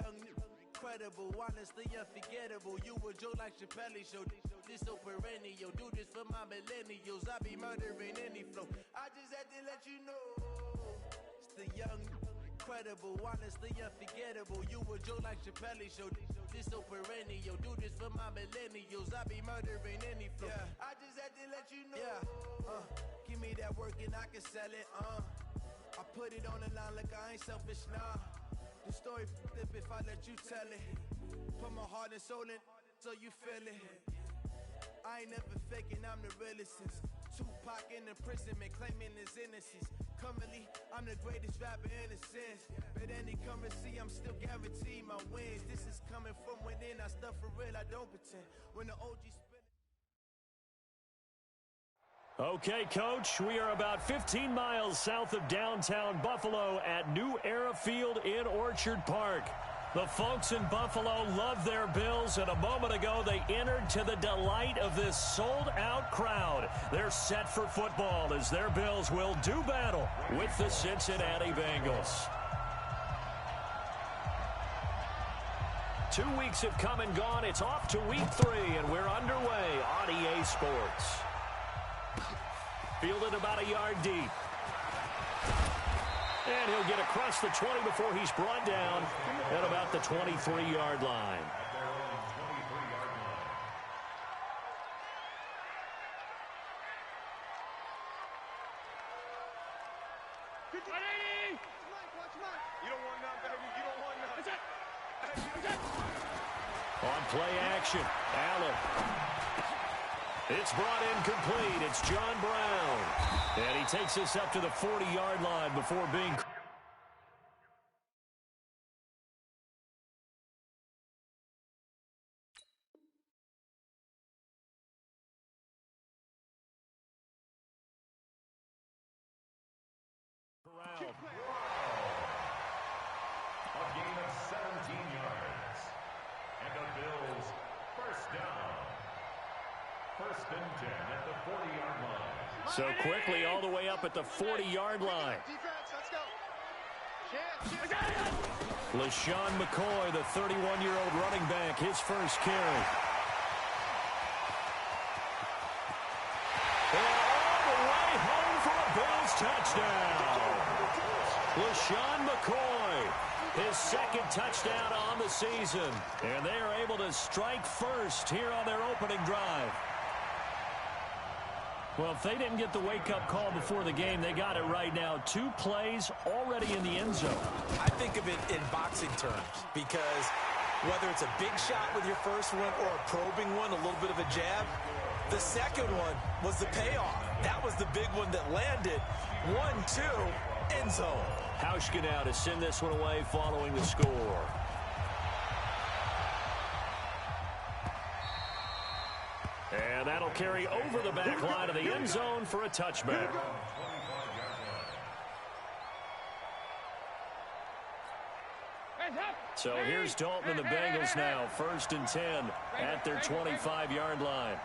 young, incredible, honestly unforgettable. You a joke like Chappelle Show. This so perennial. Do this for my millennials. I be murdering any flow. I just had to let you know. It's the young, incredible, honestly unforgettable. You a joke like Chappelle Show. This so perennial. Do this for my millennials. I be murdering any flow. Yeah. I just had to let you know. Yeah. Give me that work and I can sell it. I put it on the line like I ain't selfish, nah. The story flip if I let you tell it. Put my heart and soul in so you feel it. I ain't never faking, I'm the realest since Tupac in imprisonment, claiming his innocence. Currently, I'm the greatest rapper in a sense. But any currency, I'm still guaranteed my wins. This is coming from within, I stuff for real, I don't pretend. When the OG spin. Okay, Coach, we are about 15 miles south of downtown Buffalo at New Era Field in Orchard Park. The folks in Buffalo love their Bills, and a moment ago they entered to the delight of this sold-out crowd. They're set for football as their Bills will do battle with the Cincinnati Bengals. 2 weeks have come and gone. It's off to week 3, and we're underway on EA Sports. Fielded about a yard deep. And he'll get across the 20 before he's brought down at about the 23-yard line. On play action, Allen. It's brought in complete. It's John Brown. And he takes us up to the 40-yard line before being... A gain of 17 yards. And the Bills first down. First and 10 at the 40-yard line. So quickly all the way up at the 40-yard line. LaShawn McCoy, the 31-year-old running back, his first carry. And all the way home for a Bills touchdown. LaShawn McCoy, his second touchdown on the season. And they are able to strike first here on their opening drive. Well, if they didn't get the wake-up call before the game, they got it right now. 2 plays already in the end zone. I think of it in boxing terms because whether it's a big shot with your first one or a probing one, a little bit of a jab, the second one was the payoff. That was the big one that landed. 1-2, end zone. Hauschka now to send this one away following the score. And that'll carry over the back line of the end zone for a touchback. So here's Dalton and the Bengals now. 1st and 10 at their 25-yard line.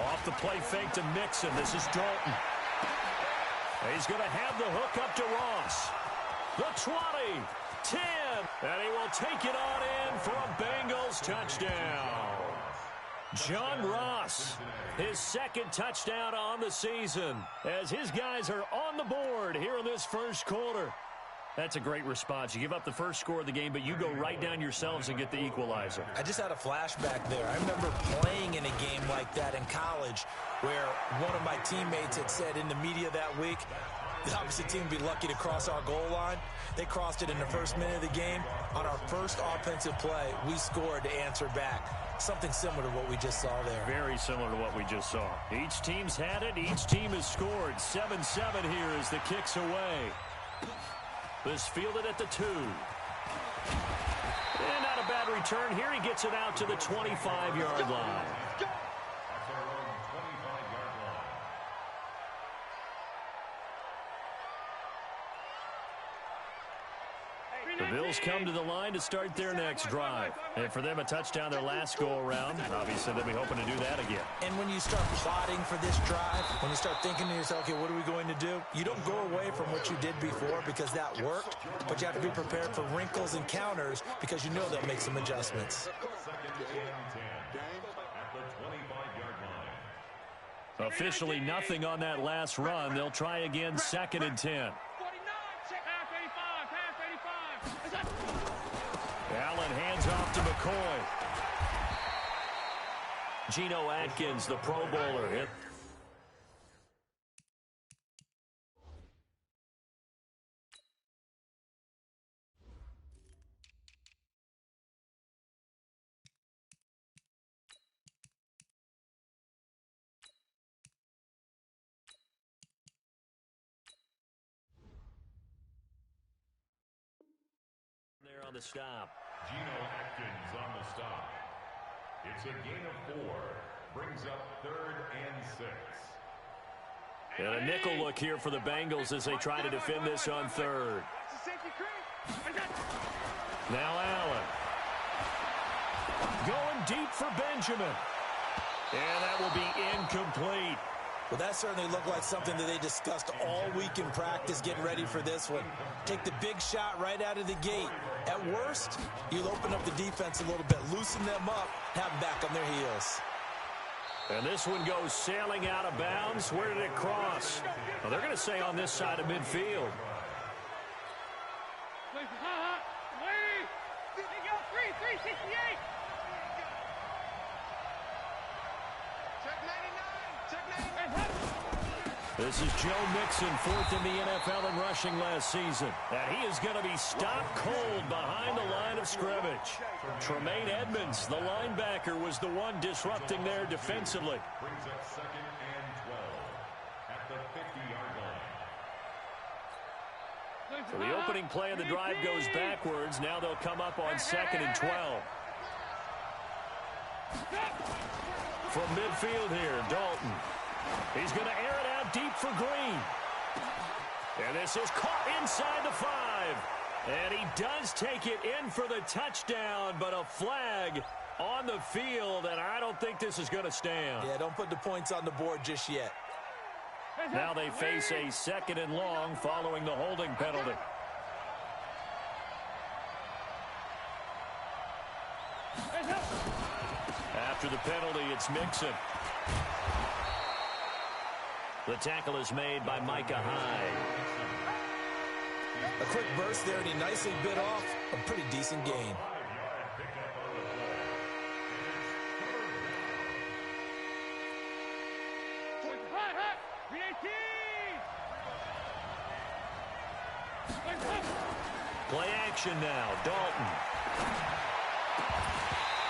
Off the play fake to Mixon. This is Dalton. He's going to have the hook up to Ross. The 20, 10, and he will take it on in for a Bengals touchdown. John Ross, his second touchdown on the season, as his guys are on the board here in this first quarter. That's a great response. You give up the first score of the game, but you go right down yourselves and get the equalizer. I just had a flashback there. I remember playing in a game like that in college where one of my teammates had said in the media that week, the opposite team would be lucky to cross our goal line. They crossed it in the first minute of the game. On our first offensive play, we scored to answer back. Something similar to what we just saw there. Very similar to what we just saw. Each team's had it. Each team has scored. 7-7 here as the kick's away. This fielded at the 2. And not a bad return. Here he gets it out to the 25-yard line. The Bills come to the line to start their next drive. And for them, a touchdown their last go-around. Obviously, they'll be hoping to do that again. And when you start plotting for this drive, when you start thinking to yourself, okay, what are we going to do? You don't go away from what you did before because that worked, but you have to be prepared for wrinkles and counters because you know they'll make some adjustments. Officially nothing on that last run. They'll try again, 2nd and 10. Allen hands off to McCoy. Geno Atkins, the Pro Bowler, hit. There on the stop. Geno Atkins on the stop. It's a gain of 4. Brings up 3rd and 6. And a nickel look here for the Bengals as they try to defend this on 3rd. Now Allen. Going deep for Benjamin. And that will be incomplete. Well, that certainly looked like something that they discussed all week in practice, getting ready for this one. Take the big shot right out of the gate. At worst, you'll open up the defense a little bit, loosen them up, have them back on their heels. And this one goes sailing out of bounds. Where did it cross? Well, they're going to say on this side of midfield. This is Joe Mixon, 4th in the NFL in rushing last season. And he is going to be stopped cold behind the line of scrimmage. Tremaine Edmonds, the linebacker, was the one disrupting there defensively. Brings up 2nd and 12 at the 50-yard line. So the opening play of the drive goes backwards. Now they'll come up on 2nd and 12. From midfield here, Dalton. He's going to air it out deep for Green. And this is caught inside the 5. And he does take it in for the touchdown, but a flag on the field, and I don't think this is going to stand. Yeah, don't put the points on the board just yet. Now they face a 2nd and long following the holding penalty. After the penalty, it's Mixon. The tackle is made by Micah Hyde. A quick burst there, and he nicely bit off a pretty decent gain. Play action now, Dalton.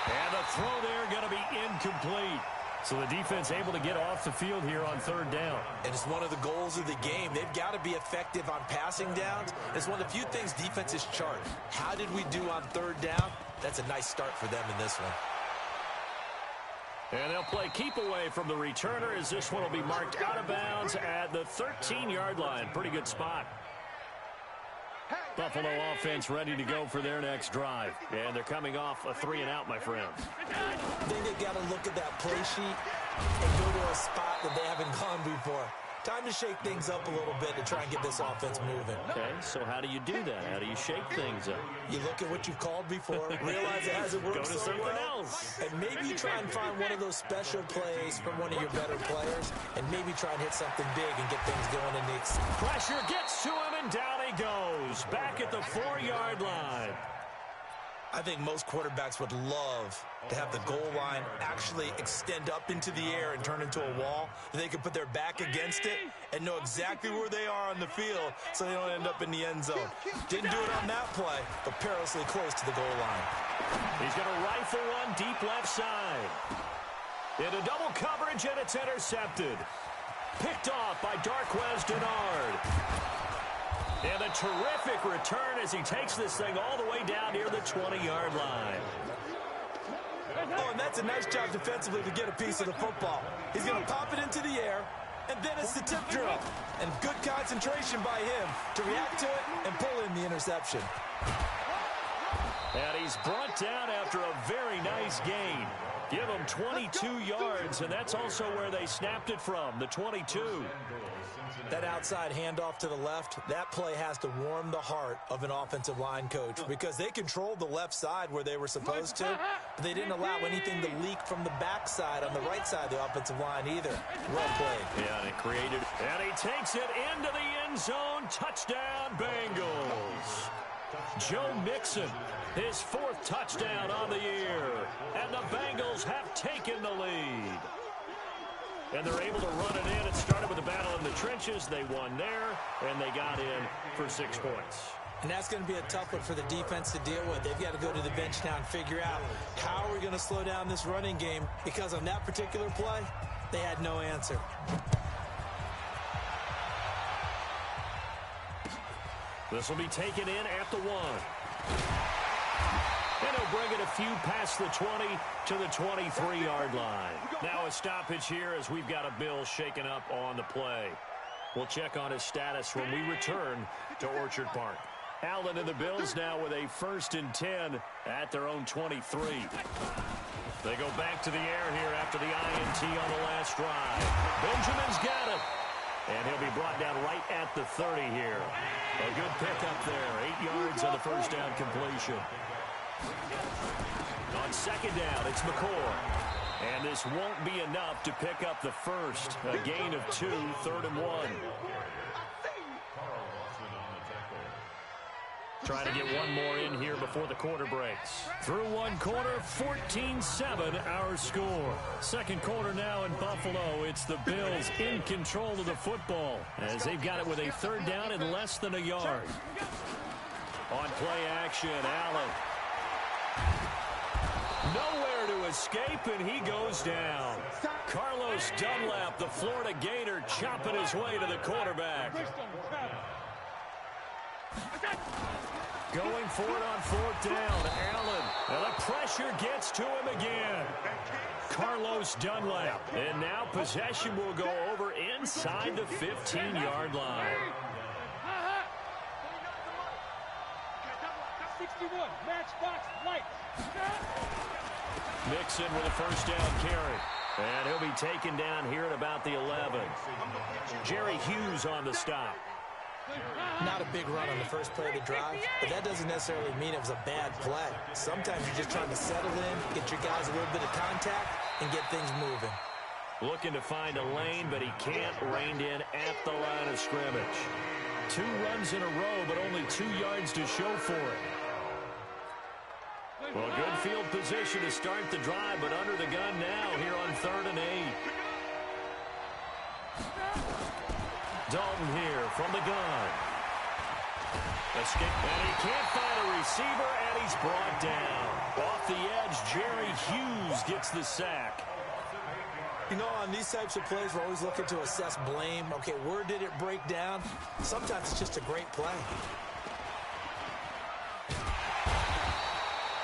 And the throw there going to be incomplete. So the defense able to get off the field here on 3rd down. And it's one of the goals of the game. They've got to be effective on passing downs. It's one of the few things defenses chart. How did we do on 3rd down? That's a nice start for them in this one. And they'll play keep away from the returner as this one will be marked out of bounds at the 13-yard line. Pretty good spot. Buffalo offense ready to go for their next drive. And they're coming off a 3-and-out, my friend. I think they've got to look at that play sheet and go to a spot that they haven't gone before. Time to shake things up a little bit to try and get this offense moving. Okay, so how do you do that? How do you shake things up? You look at what you've called before, realize it hasn't worked Go to so something well, else. and maybe you try and find one of those special plays from one of your better players, and maybe try and hit something big and get things going in the Pressure gets to him, and down he goes. Back at the 4-yard line. I think most quarterbacks would love to have the goal line actually extend up into the air and turn into a wall. They can put their back against it and know exactly where they are on the field so they don't end up in the end zone. Didn't do it on that play, but perilously close to the goal line. He's going to rifle one deep left side. Into double coverage, and it's intercepted. Picked off by Darquez Denard. And a terrific return as he takes this thing all the way down near the 20-yard line. Oh, and that's a nice job defensively to get a piece of the football. He's going to pop it into the air, and then it's the tip drill. And good concentration by him to react to it and pull in the interception. And he's brought down after a very nice gain. Give him 22 yards, and that's also where they snapped it from, the 22. That outside handoff to the left, that play has to warm the heart of an offensive line coach because they controlled the left side where they were supposed to, but they didn't allow anything to leak from the backside on the right side of the offensive line either. Well played. Yeah, and it created, and he takes it into the end zone. Touchdown, Bengals. Joe Mixon, his 4th touchdown on the year, and the Bengals have taken the lead. And they're able to run it in. It started with a battle in the trenches. They won there, and they got in for 6 points. And that's going to be a tough one for the defense to deal with. They've got to go to the bench now and figure out how are we going to slow down this running game, because on that particular play, they had no answer. This will be taken in at the 1. And he'll bring it a few past the 20 to the 23-yard line. Now a stoppage here as we've got a Bill shaken up on the play. We'll check on his status when we return to Orchard Park. Allen and the Bills now with a 1st and 10 at their own 23. They go back to the air here after the INT on the last drive. Benjamin's got it. And he'll be brought down right at the 30 here. A good pickup there. 8 yards on the first down completion. On second down, it's McCord. And this won't be enough to pick up the first. A gain of 2, 3rd and 1. Trying to get one more in here before the quarter breaks. Through one quarter, 14-7 our score. Second quarter now in Buffalo. It's the Bills in control of the football as they've got it with a 3rd down and less than a yard. On play action, Allen. Nowhere to escape, and he goes down. Carlos Dunlap, the Florida Gator, chopping his way to the quarterback. Going for it on 4th down, Allen. And the pressure gets to him again. Carlos Dunlap. And now possession will go over inside the 15-yard line. 61, matchbox, light. Mixon with a 1st down carry. And he'll be taken down here at about the 11. Jerry Hughes on the stop. Not a big run on the first play of the drive, but that doesn't necessarily mean it was a bad play. Sometimes you're just trying to settle in, get your guys a little bit of contact, and get things moving. Looking to find a lane, but he can't rein in at the line of scrimmage. 2 runs in a row, but only 2 yards to show for it. Well, good field position to start the drive, but under the gun now here on 3rd and 8. Dalton here from the gun. Escape, and he can't find a receiver, and he's brought down. Off the edge, Jerry Hughes gets the sack. You know, on these types of plays, we're always looking to assess blame. Okay, where did it break down? Sometimes it's just a great play.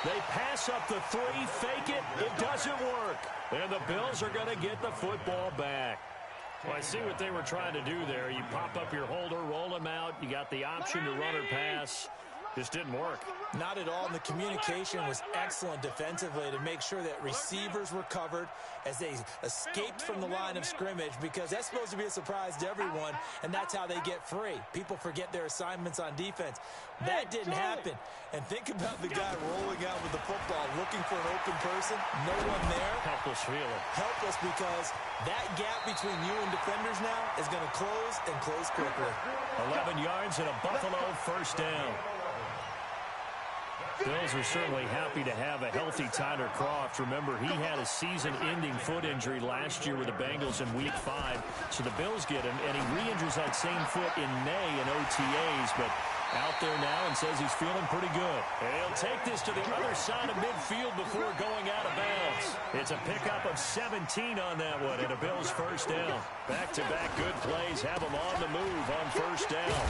They pass up the 3, fake it. It doesn't work. And the Bills are going to get the football back. Well, I see what they were trying to do there. You pop up your holder, roll him out. You got the option to run or pass. Just didn't work. Not at all. And the communication was excellent defensively to make sure that receivers were covered as they escaped from the line of scrimmage, because that's supposed to be a surprise to everyone, and that's how they get free. People forget their assignments on defense. That didn't happen. And think about the guy rolling out with the football, looking for an open person. No one there. Helpless feeling. Helpless, because that gap between you and defenders now is going to close, and close quickly. 11 yards and a Buffalo 1st down. Bills are certainly happy to have a healthy Tyler Kroft. Remember, he had a season-ending foot injury last year with the Bengals in Week 5. So the Bills get him, and he re-injures that same foot in May in OTAs, but out there now and says he's feeling pretty good. And he'll take this to the other side of midfield before going out of bounds. It's a pickup of 17 on that one, and a Bills 1st down. Back-to-back good plays have him on the move on 1st down.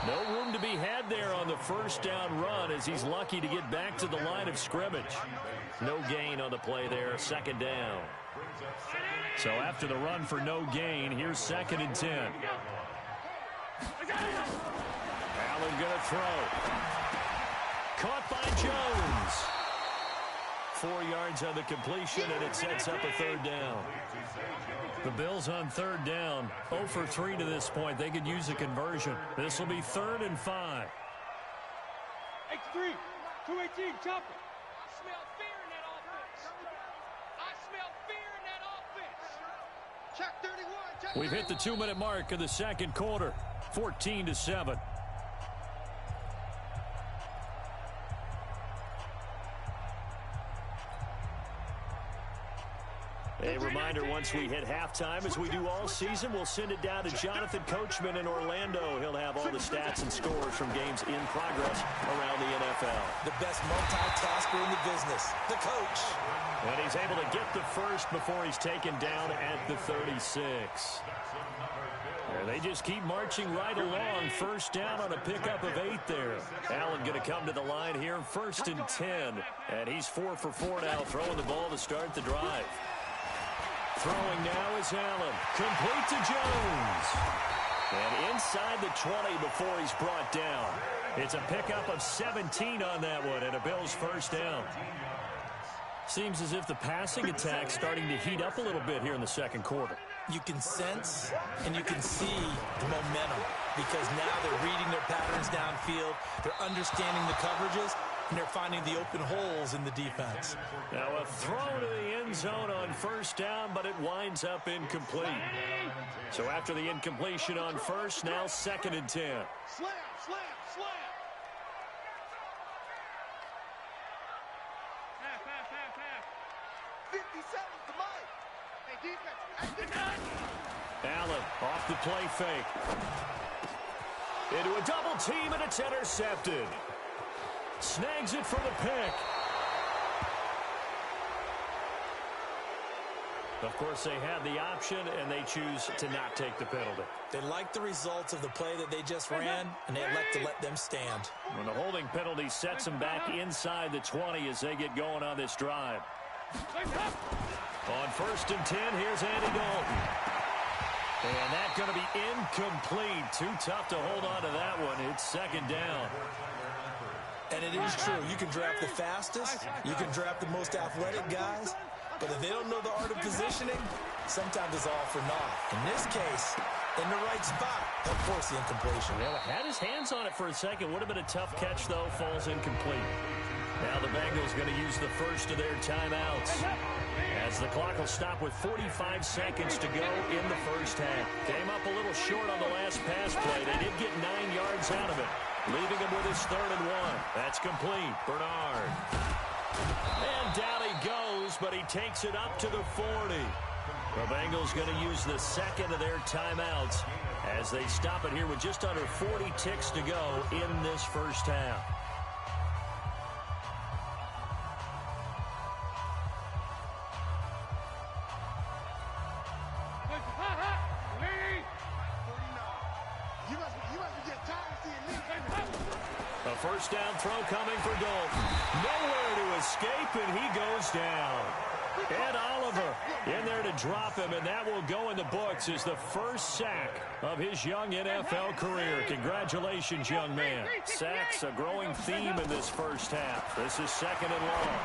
No room to be had there on the 1st down run as he's lucky to get back to the line of scrimmage. No gain on the play there, 2nd down. So after the run for no gain, here's 2nd and 10. Allen going to throw. caught by Jones. 4 yards on the completion, and it sets up a third down. The Bills on third down, 0 for 3 to this point. They could use a conversion. This will be 3rd and 5. X3, 218, chopper. I smell fear in that offense. I smell fear in that offense. Check 31. Check We've hit the 2-minute mark of the second quarter, 14-7. A reminder, once we hit halftime, as we do all season, we'll send it down to Jonathan Coachman in Orlando. He'll have all the stats and scores from games in progress around the NFL. The best multitasker in the business, the coach. And he's able to get the first before he's taken down at the 36. And they just keep marching right along. First down on a pickup of 8 there. Allen going to come to the line here, 1st and 10. And he's 4 for 4 now, throwing the ball to start the drive. Throwing now is Allen. Complete to Jones. And inside the 20 before he's brought down. It's a pickup of 17 on that one, and a Bills first down. Seems as if the passing attack's starting to heat up a little bit here in the second quarter. You can sense and you can see the momentum because now they're reading their patterns downfield, they're understanding the coverages, and they're finding the open holes in the defense. Now a throw to the end zone on first down, but it winds up incomplete. So after the incompletion on first, now 2nd and 10. Slam, slam, slam. Half. 50 seconds to Mike. Hey, defense. Allen off the play fake. Into a double team, and it's intercepted. Snags it for the pick. Of course, they had the option, and they choose to not take the penalty. They like the results of the play that they just ran, and they elect to let them stand. When the holding penalty sets them back inside the 20 as they get going on this drive. On 1st and 10, here's Andy Dalton. And that's going to be incomplete. Too tough to hold on to that one. It's 2nd down. And it is true. You can draft the fastest. You can draft the most athletic guys. But if they don't know the art of positioning, sometimes it's all for naught. In this case, in the right spot, they'll force the incompletion. Yeah, had his hands on it for a second. Would have been a tough catch, though. Falls incomplete. Now the Bengals going to use the first of their timeouts, as the clock will stop with 45 seconds to go in the first half. Came up a little short on the last pass play. They did get 9 yards out of it, leaving him with his 3rd and 1. That's complete. Bernard. And down he goes, but he takes it up to the 40. The Bengals going to use the second of their timeouts as they stop it here with just under 40 ticks to go in this first half. A first down throw coming for Dalton. Nowhere to escape, and he goes down. Ed Oliver in there to drop him, and that will go in the books as the first sack of his young NFL career. Congratulations, young man. Sacks, a growing theme in this first half. This is 2nd and long.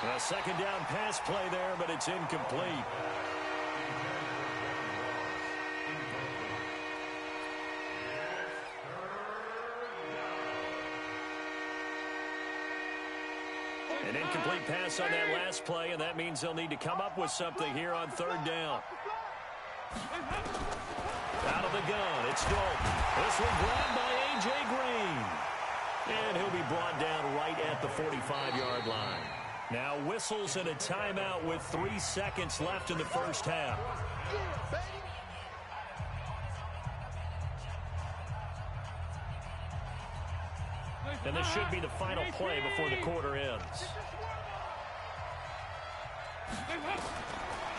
A 2nd down pass play there, but it's incomplete. An incomplete pass on that last play, and that means they'll need to come up with something here on 3rd down. Out of the gun, it's Dalton. This one grabbed by A.J. Green. And he'll be brought down right at the 45-yard line. Now whistles and a timeout with 3 seconds left in the first half. And this should be the final play before the quarter ends.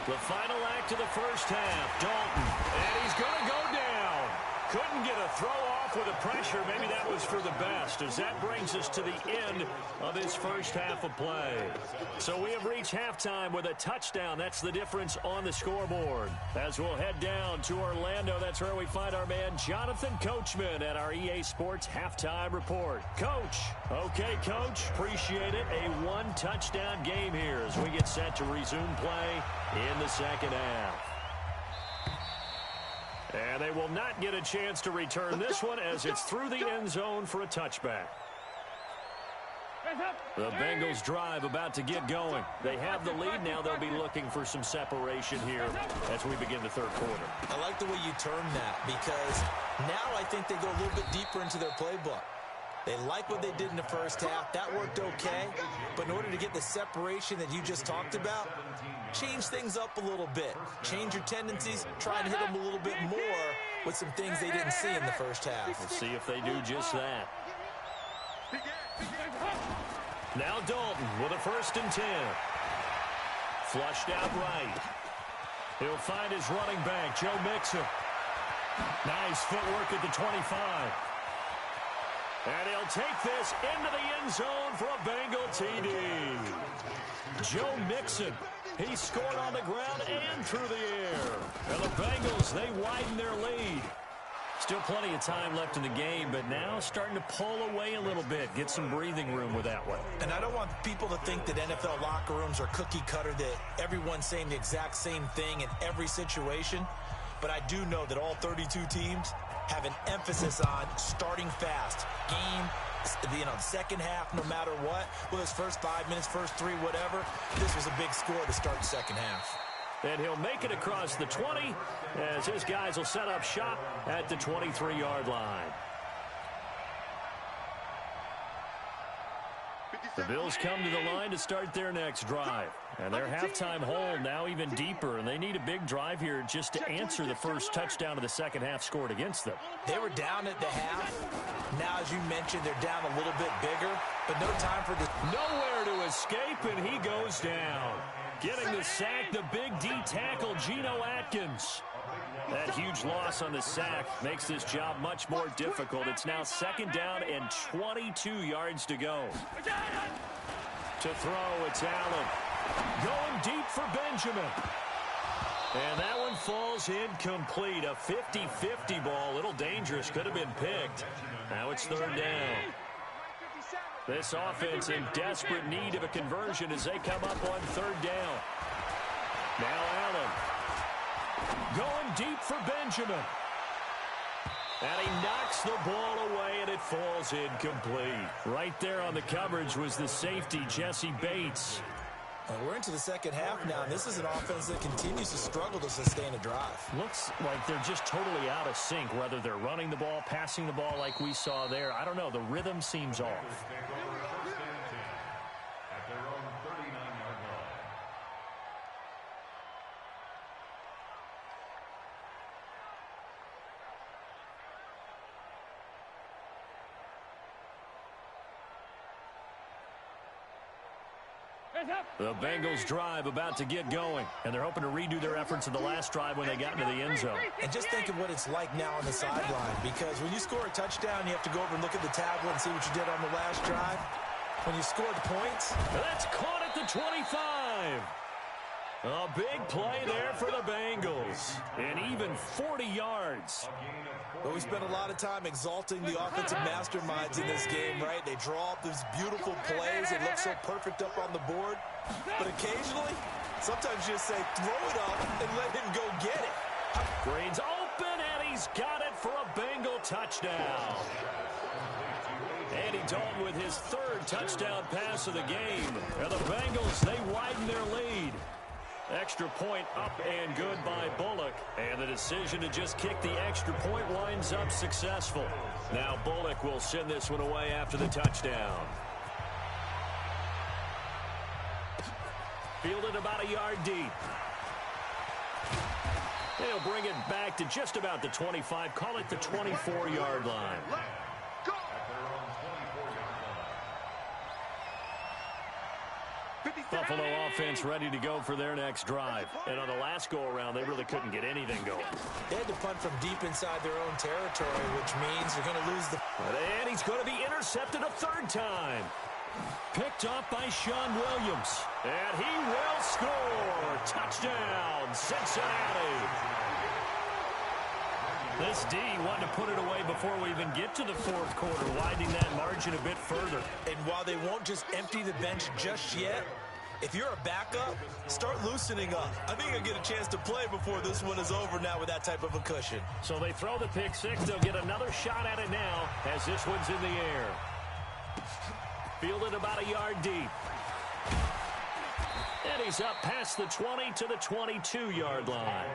The final act of the first half. Dalton. And he's going to go down. Couldn't get a throw off with the pressure. Maybe that was for the best, as that brings us to the end of this first half of play. So we have reached halftime with a touchdown. That's the difference on the scoreboard. As we'll head down to Orlando, that's where we find our man Jonathan Coachman at our EA Sports Halftime Report. Coach. Okay, Coach. Appreciate it. A one-touchdown game here as we get set to resume play in the second half. And they will not get a chance to return this one as it's through the end zone for a touchback. The Bengals drive about to get going. They have the lead. Now they'll be looking for some separation here as we begin the third quarter. I like the way you term that because now I think they go a little bit deeper into their playbook. They like what they did in the first half. That worked okay. But in order to get the separation that you just talked about, change things up a little bit. Change your tendencies. Try and hit them a little bit more with some things they didn't see in the first half. We'll see if they do just that. Now Dalton with a 1st and 10. Flushed out right. He'll find his running back, Joe Mixon. Nice footwork at the 25. And he'll take this into the end zone for a Bengal TD. Joe Mixon, he scored on the ground and through the air. And the Bengals, they widen their lead. Still plenty of time left in the game, but now starting to pull away a little bit, get some breathing room with that one. And I don't want people to think that NFL locker rooms are cookie cutter, that everyone's saying the exact same thing in every situation. But I do know that all 32 teams have an emphasis on starting fast. Game, second half, no matter what. Whether it's first 5 minutes, first 3, whatever. This was a big score to start the second half. And he'll make it across the 20 as his guys will set up shop at the 23-yard line. The Bills come to the line to start their next drive. And their halftime hole now even deeper, and they need a big drive here just to answer the first touchdown of the second half scored against them. They were down at the half. Now, as you mentioned, they're down a little bit bigger, but no time for this. Nowhere to escape, and he goes down. Getting the sack, the big D tackle, Geno Atkins. That huge loss on the sack makes this job much more difficult. It's now 2nd down and 22 yards to go. To throw, it's Allen. Going deep for Benjamin. And that one falls incomplete. A 50-50 ball. A little dangerous. Could have been picked. Now it's 3rd down. This offense in desperate need of a conversion as they come up on 3rd down. Now Allen. Going deep for Benjamin. And he knocks the ball away, and it falls incomplete. Right there on the coverage was the safety, Jesse Bates. We're into the second half now, and this is an offense that continues to struggle to sustain a drive. Looks like they're just totally out of sync, whether they're running the ball, passing the ball like we saw there. I don't know. The rhythm seems off. The Bengals drive about to get going, and they're hoping to redo their efforts in the last drive when they got into the end zone. And just think of what it's like now on the sideline, because when you score a touchdown, you have to go over and look at the tablet and see what you did on the last drive. When you scored points, that's caught at the 25. A big play there for the Bengals, and even 40 yards. But we spent a lot of time exalting the offensive masterminds in this game, right? They draw up these beautiful plays. They look so perfect up on the board. But occasionally, sometimes you just say, throw it up and let him go get it. Green's open, and he's got it for a Bengal touchdown. Andy Dalton with his 3rd touchdown pass of the game. And the Bengals, they widen their lead. Extra point up and good by Bullock. And the decision to just kick the extra point winds up successful. Now Bullock will send this one away after the touchdown. Fielded about a yard deep. They'll bring it back to just about the 25. Call it the 24-yard line. Buffalo offense ready to go for their next drive. And on the last go-around, they really couldn't get anything going. They had to punt from deep inside their own territory, which means they're going to lose the... And he's going to be intercepted a third time. Picked off by Sean Williams. And he will score. Touchdown, Cincinnati. This D wanted to put it away before we even get to the fourth quarter, widening that margin a bit further. And while they won't just empty the bench just yet, if you're a backup, start loosening up. I think you'll get a chance to play before this one is over now with that type of a cushion. So they throw the pick six. They'll get another shot at it now as this one's in the air. Fielded about a yard deep. And he's up past the 20 to the 22-yard line.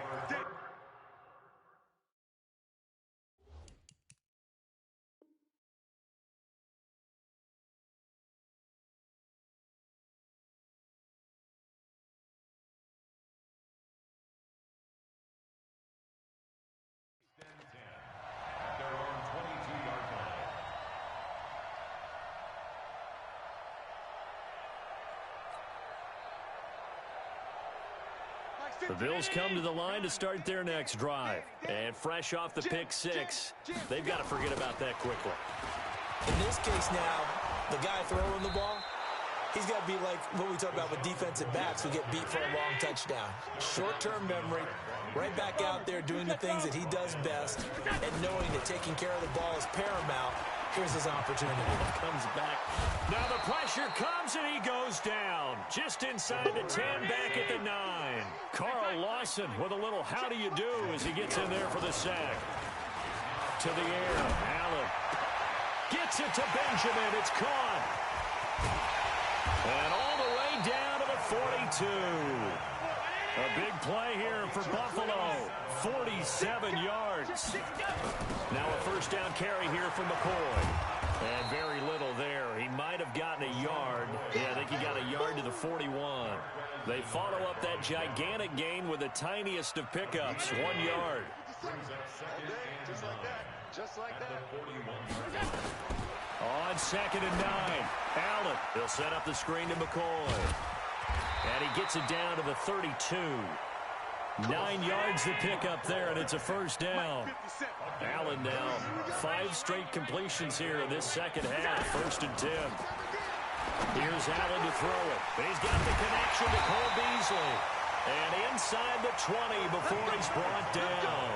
The Bills come to the line to start their next drive. And fresh off the pick six, they've got to forget about that quickly. In this case now, the guy throwing the ball, he's got to be like what we talk about with defensive backs who get beat for a long touchdown. Short-term memory, right back out there doing the things that he does best, and knowing that taking care of the ball is paramount. Here's his opportunity. Comes back. Now the pressure comes, and he goes down. Just inside the 10, back at the 9. Carl Lawson with a little how do you do as he gets in there for the sack. To the air, Allen gets it to Benjamin. It's caught. And all the way down to the 42. A big play here for Buffalo. 47 yards. Now a first down carry here for McCoy. And very little there. He might have gotten a yard. Yeah, I think he got a yard to the 41. They follow up that gigantic gain with the tiniest of pickups. 1 yard. Just like that. Just like that. On 2nd and 9. Allen. They'll set up the screen to McCoy. And he gets it down to the 32. 9 yards to pick up there, and it's a first down. Allen now 5 straight completions here in this second half. 1st and 10. Here's Allen to throw it. He's got the connection to Cole Beasley. And inside the 20 before he's brought down.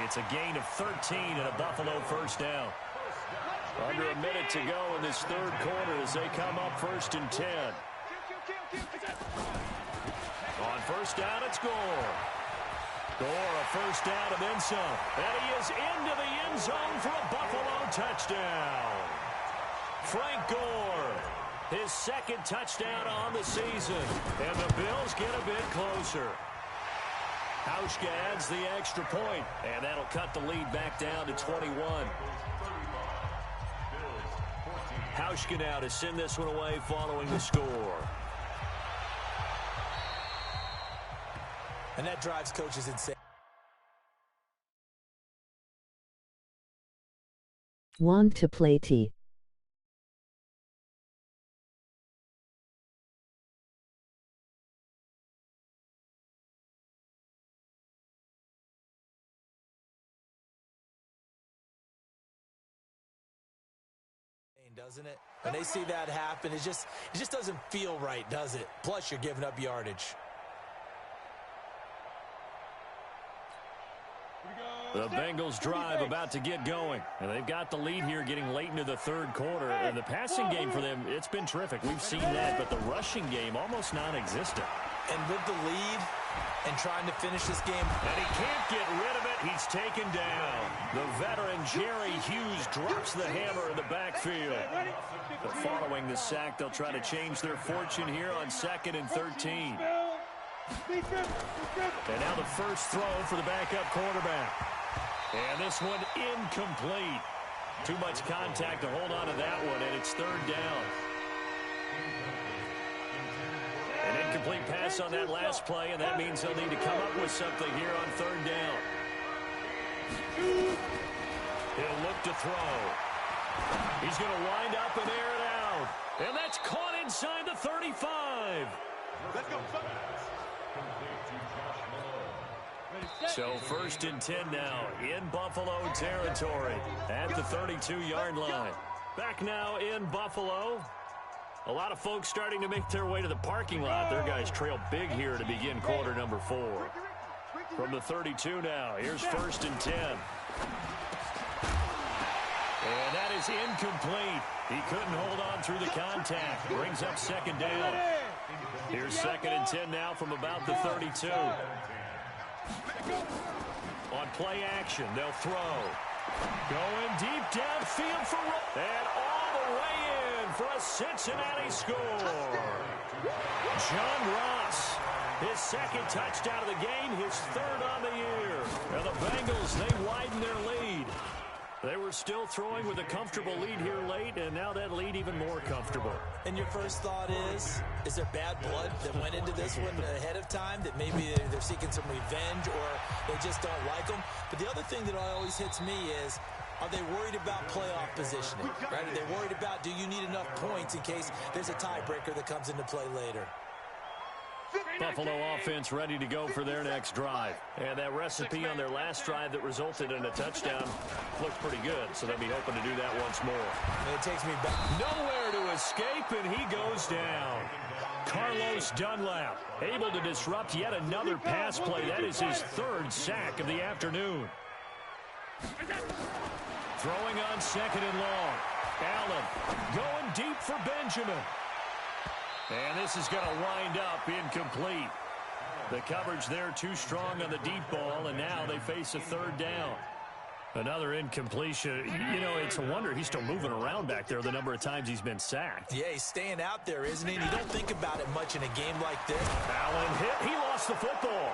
It's a gain of 13 and a Buffalo first down. Under a minute to go in this third quarter as they come up 1st and 10. On first down, it's Gore. Gore, a first down and then some. And he is into the end zone for a Buffalo touchdown. Frank Gore, his 2nd touchdown on the season. And the Bills get a bit closer. Hauschka adds the extra point, and that'll cut the lead back down to 21. Hauschka now to send this one away following the score. And that drives coaches insane. Want to play T? Doesn't it? When they see that happen, it just doesn't feel right, does it? Plus, you're giving up yardage. The Bengals drive about to get going. And they've got the lead here getting late into the third quarter. And the passing game for them, it's been terrific. We've seen that, but the rushing game almost non-existent. And with the lead and trying to finish this game. And he can't get rid of it. He's taken down. The veteran Jerry Hughes drops the hammer in the backfield. But following the sack, they'll try to change their fortune here on 2nd and 13. And now the first throw for the backup quarterback. And this one incomplete. Too much contact to hold on to that one, and it's 3rd down. An incomplete pass on that last play, and that means they'll need to come up with something here on 3rd down. He'll look to throw. He's going to wind up and air it out. And that's caught inside the 35. Let's go. So 1st and 10 now in Buffalo territory at the 32-yard line. Back now in Buffalo. A lot of folks starting to make their way to the parking lot. Their guys trail big here to begin quarter number 4. From the 32 now, here's 1st and 10. And that is incomplete. He couldn't hold on through the contact. Brings up 2nd down. Here's 2nd and 10 now from about the 32. On play action, they'll throw. Going deep downfield for and all the way in for a Cincinnati score. John Ross, his 2nd touchdown of the game, his 3rd on the year. And the Bengals, they widen their lead. They were still throwing with a comfortable lead here late, and now that lead even more comfortable. And your first thought is there bad blood that went into this one ahead of time, that maybe they're seeking some revenge or they just don't like them? But the other thing that always hits me is, are they worried about playoff positioning? Right? Are they worried about, do you need enough points in case there's a tiebreaker that comes into play later? Buffalo offense ready to go for their next drive. And that recipe on their last drive that resulted in a touchdown looked pretty good, so they'll be hoping to do that once more. And it takes me back. Nowhere to escape, and he goes down. Carlos Dunlap able to disrupt yet another pass play. That is his 3rd sack of the afternoon. Throwing on 2nd and long. Allen going deep for Benjamin. And this is going to wind up incomplete. The coverage there too strong on the deep ball, and now they face a 3rd down. Another incompletion. You know, it's a wonder he's still moving around back there the number of times he's been sacked. Yeah, he's staying out there, isn't he? And you don't think about it much in a game like this. Allen hit. He lost the football.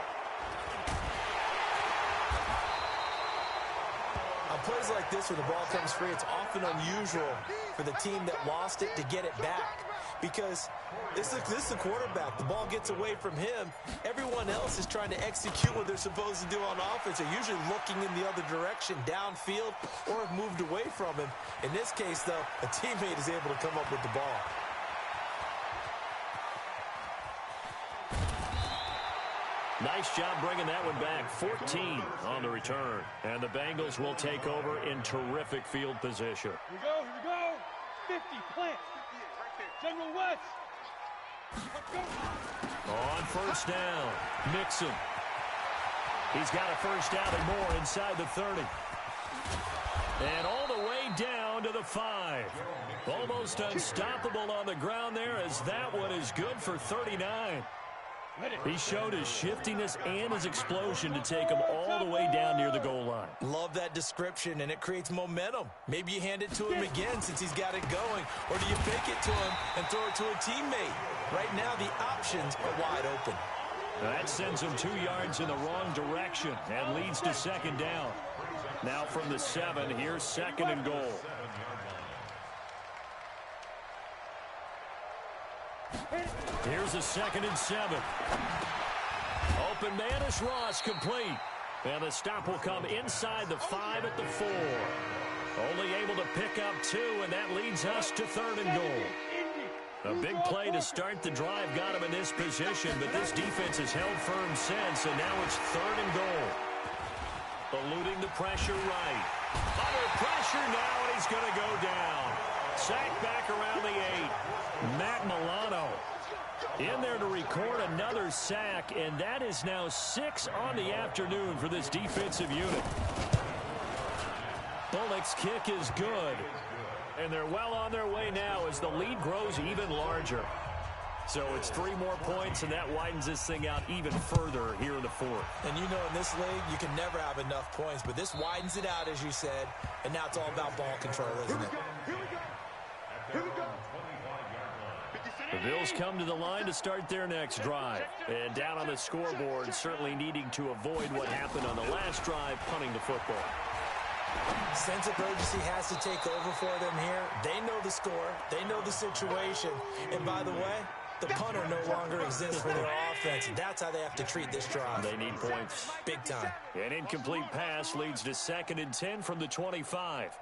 On plays like this where the ball comes free, it's often unusual for the team that lost it to get it back. Because this is the quarterback. The ball gets away from him. Everyone else is trying to execute what they're supposed to do on offense. They're usually looking in the other direction, downfield, or have moved away from him. In this case, though, a teammate is able to come up with the ball. Nice job bringing that one back. 14 on the return. And the Bengals will take over in terrific field position. Here we go. 50, plant. General West. On 1st down, Mixon. He's got a 1st down and more inside the 30. And all the way down to the 5. Almost unstoppable on the ground there, as that one is good for 39. He showed his shiftiness and his explosion to take him all the way down near the goal line. Love that description, and it creates momentum. Maybe you hand it to him again since he's got it going, or do you fake it to him and throw it to a teammate? Right now, the options are wide open. That sends him 2 yards in the wrong direction and leads to 2nd down. Now from the 7, here's 2nd and goal. Here's a 2nd and 7. Open man is Ross, complete. And the stop will come inside the 5 at the 4. Only able to pick up 2, and that leads us to 3rd and goal. A big play to start the drive got him in this position, but this defense has held firm since, and now it's 3rd and goal. Eluding the pressure right. Under pressure now, and he's going to go down. Sacked back around the 8. Matt Milano in there to record another sack, and that is now 6 on the afternoon for this defensive unit. Bullock's kick is good, and they're well on their way now as the lead grows even larger. So it's 3 more points, and that widens this thing out even further here in the 4th. And you know, in this league, you can never have enough points, but this widens it out, as you said, and now it's all about ball control, isn't it? Here we go. The Bills come to the line to start their next drive. And down on the scoreboard, certainly needing to avoid what happened on the last drive, punting the football. Sense of urgency has to take over for them here. They know the score. They know the situation. And by the way, the punter no longer exists for their offense. That's how they have to treat this drive. They need points. Big time. An incomplete pass leads to 2nd and 10 from the 25.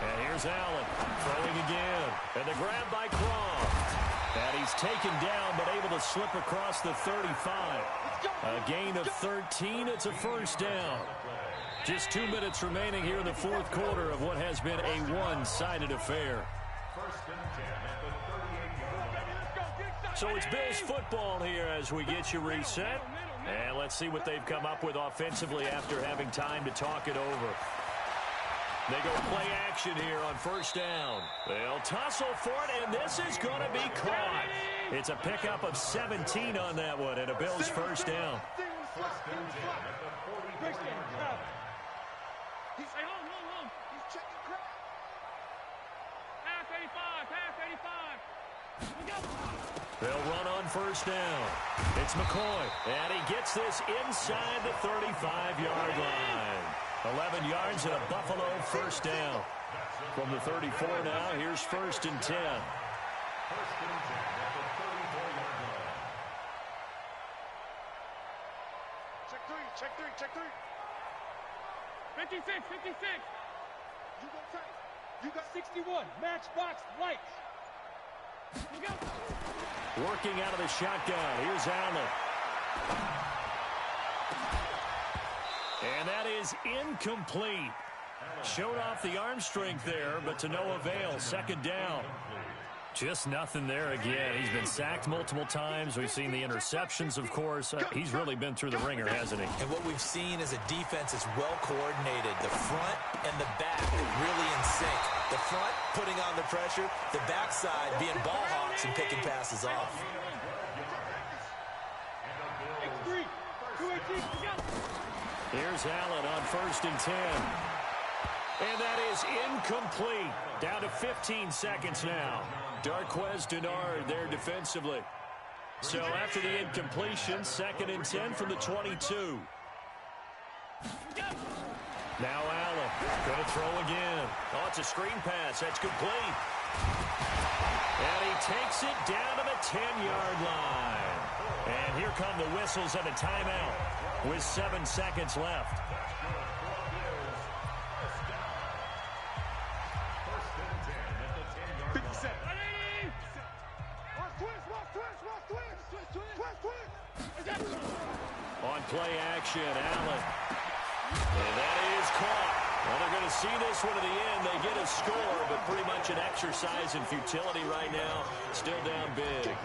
And here's Here's Allen throwing again. And the grab by Croft. And he's taken down but able to slip across the 35. A gain of 13. It's a first down. Just 2 minutes remaining here in the fourth quarter of what has been a one-sided affair. First and 10 at the 38-yard line. So it's Bills football here as we get you reset. And let's see what they've come up with offensively after having time to talk it over. They go play action here on first down. They'll tussle for it, and this is going to be caught. It's a pickup of 17 on that one, and a Bills first down. First and 10 at the 40-yard line. Hey, hold. He's checking crap. Pass 85, pass 85. We go. They'll run on first down. It's McCoy, and he gets this inside the 35-yard line. 11 yards and a Buffalo first down. From the 34 now, here's first and 10. First and 10 at the 34-yard line. Check three. 56. You go tight. You got 61. Matchbox lights. You go. Working out of the shotgun. Here's Allen. And that is incomplete. Showed off the arm strength there, but to no avail. Second down. Just nothing there again. He's been sacked multiple times. We've seen the interceptions, of course. He's really been through the ringer, hasn't he? And what we've seen is a defense is well coordinated. The front and the back really in sync. The front putting on the pressure. The backside being ball hawks and picking passes off. X3. 218. Here's Allen on first and 10. And that is incomplete. Down to 15 seconds now. Darquez Denard there defensively. So after the incompletion, second and 10 from the 22. Now Allen going to throw again. Oh, it's a screen pass. That's complete. And he takes it down to the 10-yard line. And here come the whistles and a timeout with 7 seconds left. On play action, Allen. And that is caught. Well, they're going to see this one to the end. They get a score, but pretty much an exercise in futility right now. Still down big.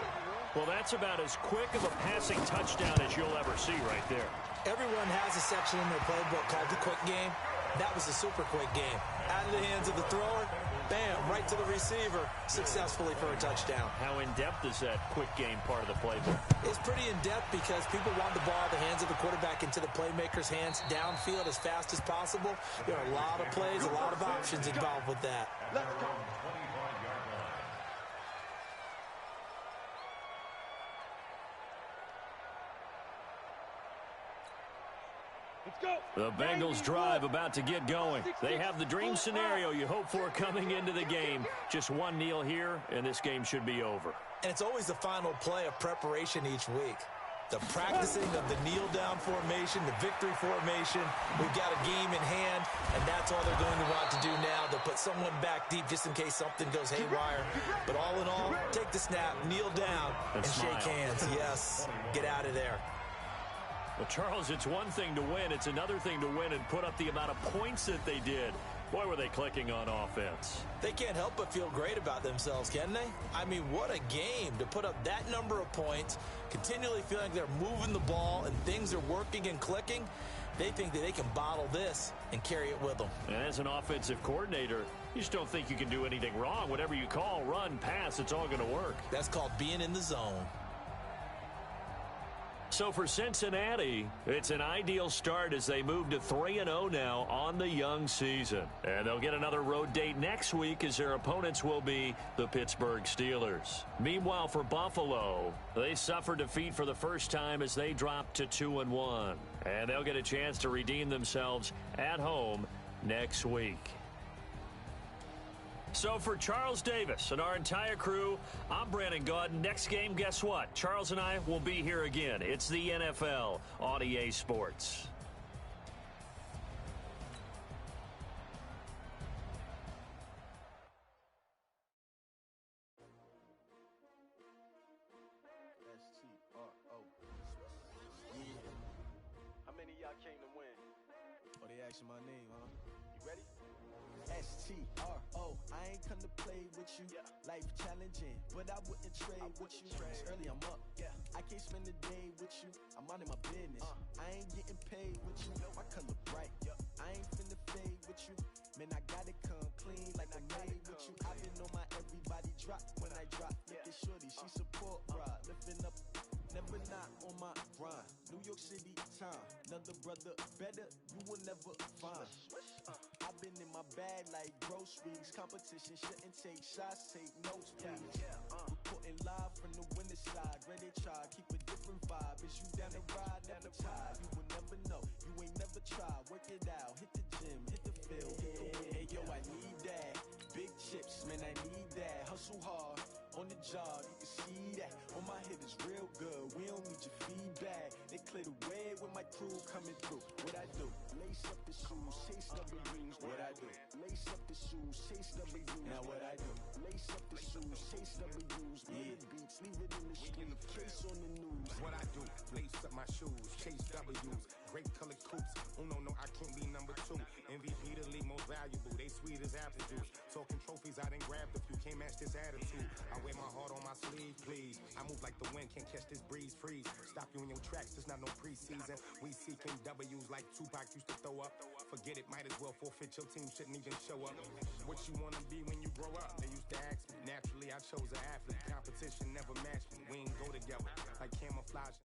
Well, that's about as quick of a passing touchdown as you'll ever see right there. Everyone has a section in their playbook called the quick game. That was a super quick game. Out of the hands of the thrower, bam, right to the receiver, successfully for a touchdown. How in-depth is that quick game part of the playbook? It's pretty in-depth because people want the ball out of the hands of the quarterback into the playmaker's hands downfield as fast as possible. There are a lot of plays, a lot of options involved with that. Let's go. The Bengals drive about to get going. They have the dream scenario you hope for coming into the game. Just one kneel here, and this game should be over. And it's always the final play of preparation each week. The practicing of the kneel-down formation, the victory formation. We've got a game in hand, and that's all they're going to want to do now. They'll put someone back deep just in case something goes haywire. But all in all, take the snap, kneel down, and shake hands. Yes, get out of there. Well, Charles, it's one thing to win. It's another thing to win and put up the amount of points that they did. Boy, were they clicking on offense. They can't help but feel great about themselves, can they? I mean, what a game to put up that number of points, continually feeling like they're moving the ball and things are working and clicking. They think that they can bottle this and carry it with them. And as an offensive coordinator, you just don't think you can do anything wrong. Whatever you call, run, pass, it's all going to work. That's called being in the zone. So for Cincinnati, it's an ideal start as they move to 3-0 now on the young season. And they'll get another road date next week as their opponents will be the Pittsburgh Steelers. Meanwhile, for Buffalo, they suffered defeat for the first time as they dropped to 2-1. And they'll get a chance to redeem themselves at home next week. So for Charles Davis and our entire crew, I'm Brandon Gaudin. Next game, guess what? Charles and I will be here again. It's the NFL on EA Sports. came to win. Oh, they asking my name, huh? You ready? S-T-R-O, I ain't come to play with you. Yeah. Life challenging, but I wouldn't trade with you. It's early, I'm up. Yeah. I can't spend the day with you. I'm out of my business. I ain't getting paid with you. My color bright. I ain't finna fade with you. Man, I gotta come clean like I made with you. I been on my everybody drop when I drop. Look at shorty, she support ride. Lifting up, never not on my grind. New York City time, another brother better, you will never find. I've been in my bag like groceries. Competition shouldn't take shots, take notes, please. Reporting live from the winter side. Ready to try, keep a different vibe. Is you down the ride, never tired. You will never know, you ain't never tried. Work it out, hit the gym, hit the field. Hey yo, I need that. Big chips, man, I need that. Hustle hard, on the job, you can see that. On my head is real good, we don't need your feedback. They clear the way with my crew coming through. What I do? Lace up the shoes, chase W's. What I do? Lace up the shoes, chase W's. Now what I do? Lace up the shoes, chase W's. Yeah. Beats, leave it in the street, case on the news. What I do? Lace up my shoes, chase W's. Great colored coops. Oh no, I can't be number 2. MVP the league most valuable. They sweet as apple juice. Talking trophies, I done grabbed a few. Can't match this attitude. I wear my heart on my sleeve, please. I move like the wind, can't catch this breeze, freeze. Stop you in your tracks, there's not no preseason. We seeking W's like Tupac used to throw up. Forget it, might as well forfeit. Your team shouldn't even show up. What you wanna be when you grow up? They used to ask me. Naturally, I chose an athlete. Competition never matched me. We ain't go together like camouflage.